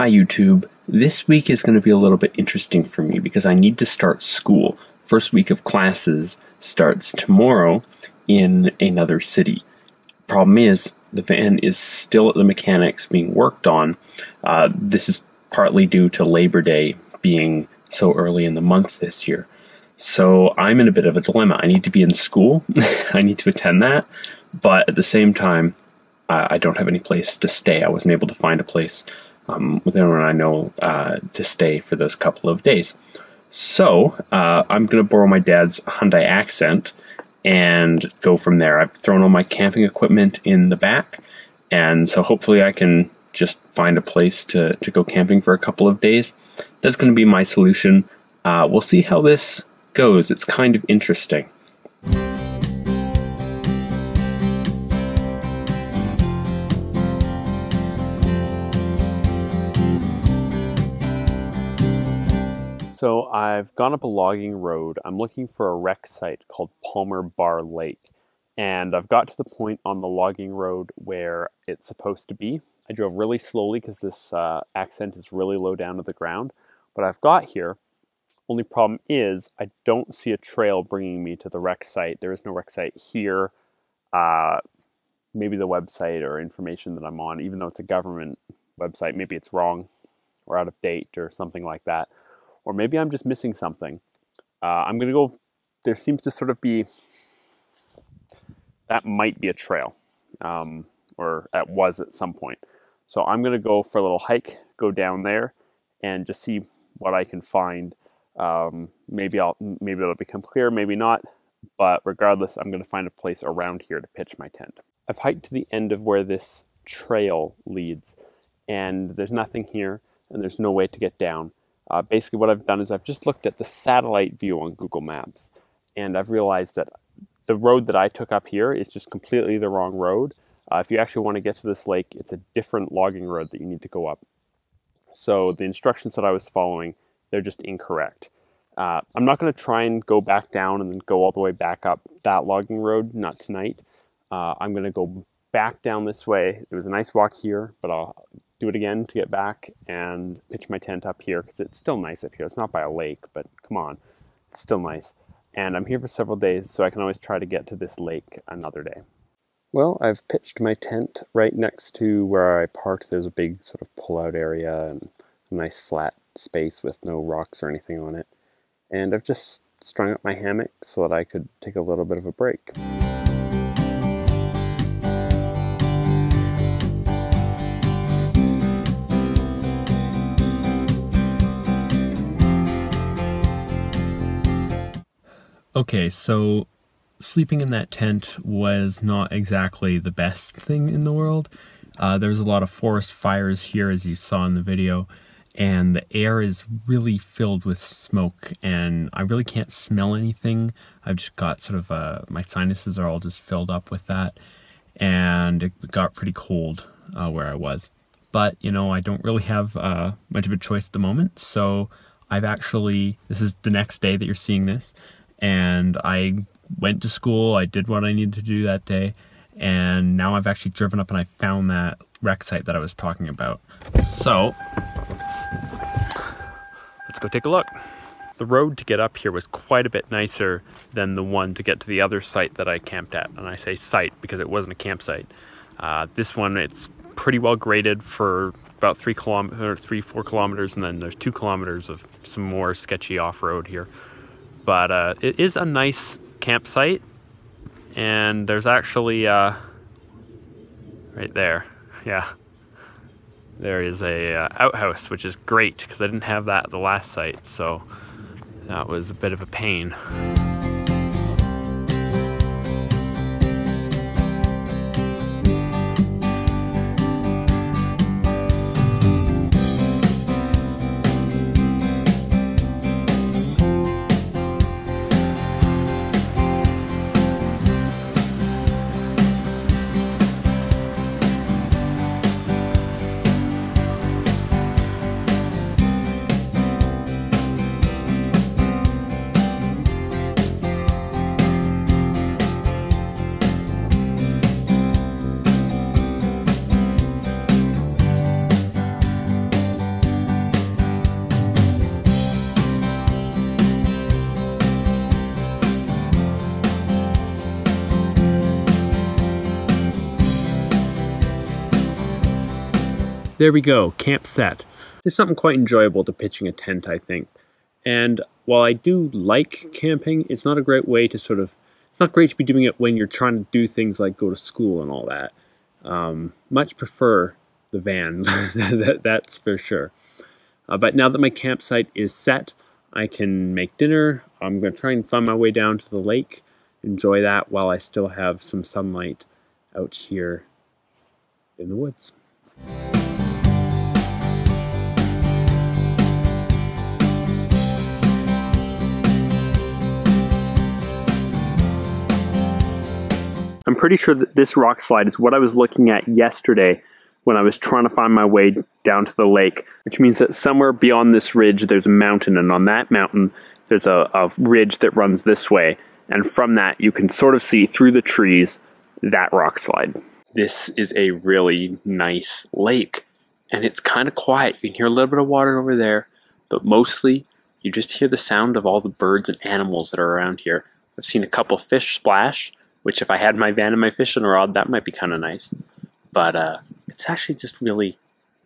Hi YouTube. This week is going to be a little bit interesting for me because I need to start school. First week of classes starts tomorrow in another city. Problem is, the van is still at the mechanics being worked on. This is partly due to Labor Day being so early in the month this year. So I'm in a bit of a dilemma. I need to be in school. I need to attend that. But at the same time, I don't have any place to stay. I wasn't able to find a place with anyone I know to stay for those couple of days. So I'm going to borrow my dad's Hyundai Accent and go from there. I've thrown all my camping equipment in the back, and so hopefully I can just find a place to go camping for a couple of days. That's going to be my solution. We'll see how this goes. It's kind of interesting. So I've gone up a logging road. I'm looking for a wreck site called Palmer Bar Lake. And I've got to the point on the logging road where it's supposed to be. I drove really slowly because this Accent is really low down to the ground. But I've got here. Only problem is I don't see a trail bringing me to the wreck site. There is no wreck site here. Maybe the website or information that I'm on, even though it's a government website, maybe it's wrong or out of date or something like that. Or maybe I'm just missing something. I'm going to go, there seems to sort of be, that might be a trail, or that was at some point. So I'm going to go for a little hike, go down there, and just see what I can find. Maybe it'll become clear, maybe not. But regardless, I'm going to find a place around here to pitch my tent. I've hiked to the end of where this trail leads, and there's nothing here, and there's no way to get down. Basically what I've done is I've just looked at the satellite view on Google Maps, and I've realized that the road that I took up here is just completely the wrong road. If you actually want to get to this lake, it's a different logging road that you need to go up. So the instructions that I was following, they're just incorrect. I'm not going to try and go back down and then go all the way back up that logging road, not tonight. I'm going to go back down this way. It was a nice walk here, but I'll do it again to get back and pitch my tent up here because it's still nice up here. It's not by a lake, but come on, it's still nice. And I'm here for several days, so I can always try to get to this lake another day. Well, I've pitched my tent right next to where I parked. There's a big sort of pull-out area and a nice flat space with no rocks or anything on it. And I've just strung up my hammock so that I could take a little bit of a break. Okay, so sleeping in that tent was not exactly the best thing in the world. There's a lot of forest fires here, as you saw in the video, and the air is really filled with smoke, and I really can't smell anything. I've just got sort of, my sinuses are all just filled up with that, and it got pretty cold where I was. But, you know, I don't really have much of a choice at the moment, so I've actually, this is the next day that you're seeing this, and I went to school, I did what I needed to do that day, and now I've actually driven up and I found that wreck site that I was talking about. So, let's go take a look. The road to get up here was quite a bit nicer than the one to get to the other site that I camped at. And I say site because it wasn't a campsite. This one, it's pretty well graded for about 4 kilometers, and then there's 2 kilometers of some more sketchy off-road here. But it is a nice campsite, and there's actually, right there, yeah, there is a outhouse, which is great, because I didn't have that at the last site, so that was a bit of a pain. there we go, camp set. There's something quite enjoyable to pitching a tent, I think. And while I do like camping, it's not a great way to sort of, it's not great to be doing it when you're trying to do things like go to school and all that. Much prefer the van, that's for sure. But now that my campsite is set, I can make dinner. I'm going to try and find my way down to the lake, enjoy that while I still have some sunlight out here in the woods. I'm pretty sure that this rock slide is what I was looking at yesterday when I was trying to find my way down to the lake, which means that somewhere beyond this ridge there's a mountain, and on that mountain there's a ridge that runs this way, and from that you can sort of see through the trees that rock slide. This is a really nice lake, and it's kind of quiet. You can hear a little bit of water over there, but mostly you just hear the sound of all the birds and animals that are around here. I've seen a couple fish splash, which if I had my van and my fishing rod, that might be kind of nice. But it's actually just really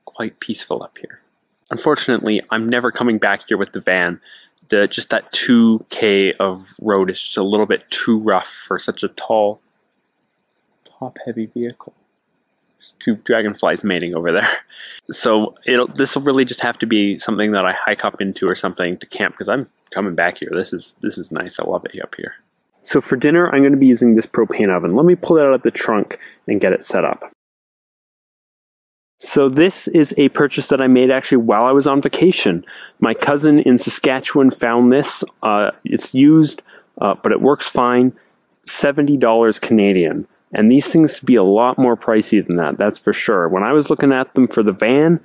quite peaceful up here. Unfortunately, I'm never coming back here with the van. Just that 2K of road is just a little bit too rough for such a tall, top-heavy vehicle. There's two dragonflies mating over there. So this will really just have to be something that I hike up into or something to camp, because I'm coming back here. This is nice. I love it up here. So for dinner, I'm going to be using this propane oven. Let me pull it out of the trunk and get it set up. So this is a purchase that I made actually while I was on vacation. My cousin in Saskatchewan found this. It's used, but it works fine. $70 Canadian. And these things would be a lot more pricey than that, that's for sure. When I was looking at them for the van,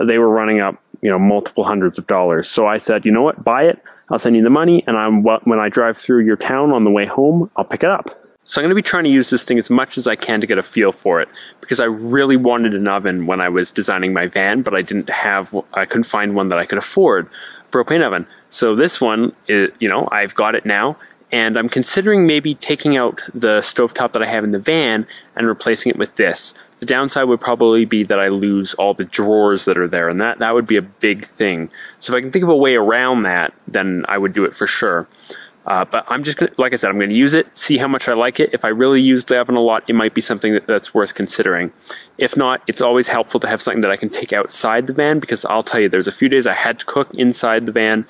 they were running up, multiple hundreds of dollars. So I said, you know what, buy it. I'll send you the money, and when I drive through your town on the way home, I'll pick it up. So I'm going to be trying to use this thing as much as I can to get a feel for it, because I really wanted an oven when I was designing my van, but I couldn't find one that I could afford, a propane oven. So this one, I've got it now, and I'm considering maybe taking out the stovetop that I have in the van and replacing it with this. The downside would probably be that I lose all the drawers that are there, and that would be a big thing. So if I can think of a way around that, then I would do it for sure. But I'm just going to, like I said, I'm going to use it, see how much I like it. If I really use the oven a lot, it might be something that's worth considering. If not, it's always helpful to have something that I can take outside the van, because I'll tell you, there's a few days I had to cook inside the van,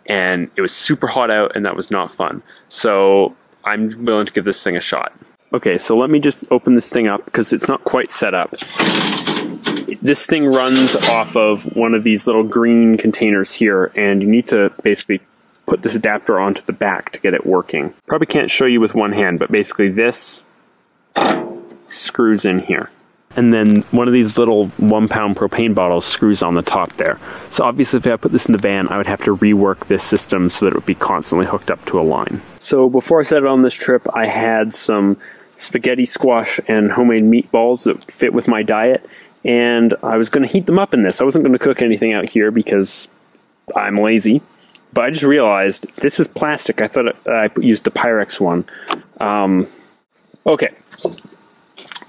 and it was super hot out, and that was not fun. So I'm willing to give this thing a shot. Okay, so let me just open this thing up, because it's not quite set up. This thing runs off of one of these little green containers here, and you need to basically put this adapter onto the back to get it working. Probably can't show you with one hand, but basically this screws in here. And then one of these little 1 pound propane bottles screws on the top there. So obviously if I put this in the van, I would have to rework this system so that it would be constantly hooked up to a line. So before I set it on this trip, I had some spaghetti squash and homemade meatballs that fit with my diet, and I was going to heat them up in this. I wasn't going to cook anything out here because I'm lazy, but I just realized this is plastic. I thought I used the Pyrex one. Okay,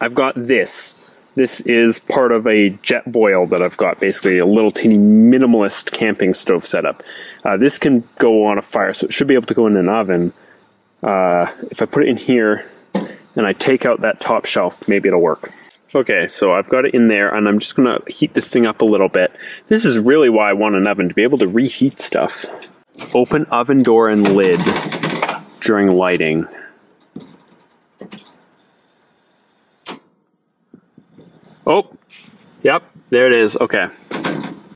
I've got this. This is part of a jet boil that I've got, basically a little teeny minimalist camping stove setup. This can go on a fire, so it should be able to go in an oven. If I put it in here and I take out that top shelf, maybe it'll work. Okay, so I've got it in there, and I'm just going to heat this thing up a little bit. This is really why I want an oven, to be able to reheat stuff. Open oven door and lid during lighting. Oh, yep, there it is. Okay.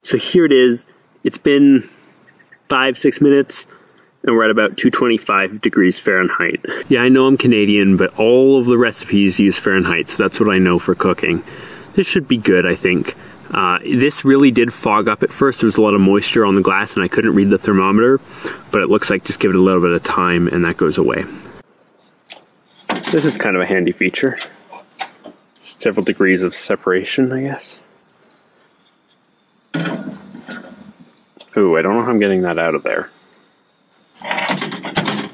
So here it is. It's been 5-6 minutes, and we're at about 225 degrees Fahrenheit. Yeah, I know I'm Canadian, but all of the recipes use Fahrenheit, so that's what I know for cooking. This should be good, I think. This really did fog up at first. There was a lot of moisture on the glass, and I couldn't read the thermometer, but it looks like just give it a little bit of time, and that goes away. This is kind of a handy feature. Several degrees of separation, I guess. Ooh, I don't know how I'm getting that out of there. I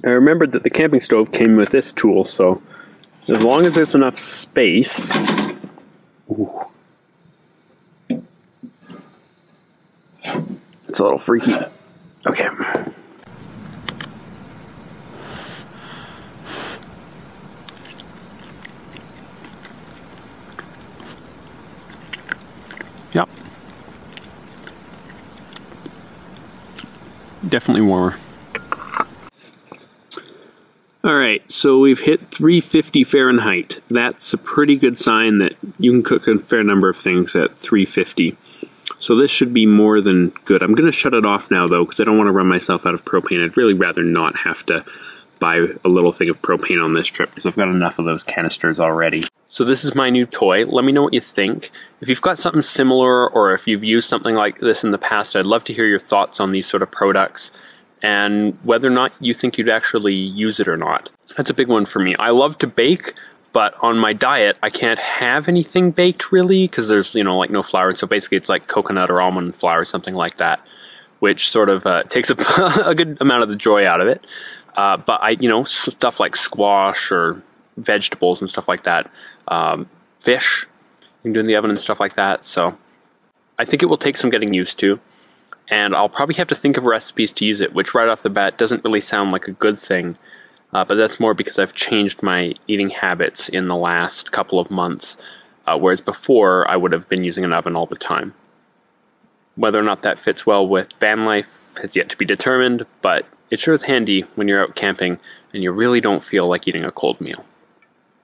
remembered that the camping stove came with this tool, so as long as there's enough space... Ooh. It's a little freaky. Okay. Yep. Definitely warmer. Alright, so we've hit 350 Fahrenheit. That's a pretty good sign that you can cook a fair number of things at 350. So this should be more than good. I'm going to shut it off now though, because I don't want to run myself out of propane. I'd really rather not have to buy a little thing of propane on this trip, because I've got enough of those canisters already. So this is my new toy. Let me know what you think. If you've got something similar, or if you've used something like this in the past, I'd love to hear your thoughts on these sort of products, and whether or not you think you'd actually use it or not. That's a big one for me. I love to bake, but on my diet, I can't have anything baked really, because there's, you know, like no flour. So basically it's like coconut or almond flour, something like that, which sort of takes a good amount of the joy out of it. But you know, stuff like squash or vegetables and stuff like that, fish, you can do in the oven and stuff like that. So I think it will take some getting used to. And I'll probably have to think of recipes to use it, which right off the bat doesn't really sound like a good thing. But that's more because I've changed my eating habits in the last couple of months, whereas before I would have been using an oven all the time. Whether or not that fits well with van life has yet to be determined, but it sure is handy when you're out camping and you really don't feel like eating a cold meal.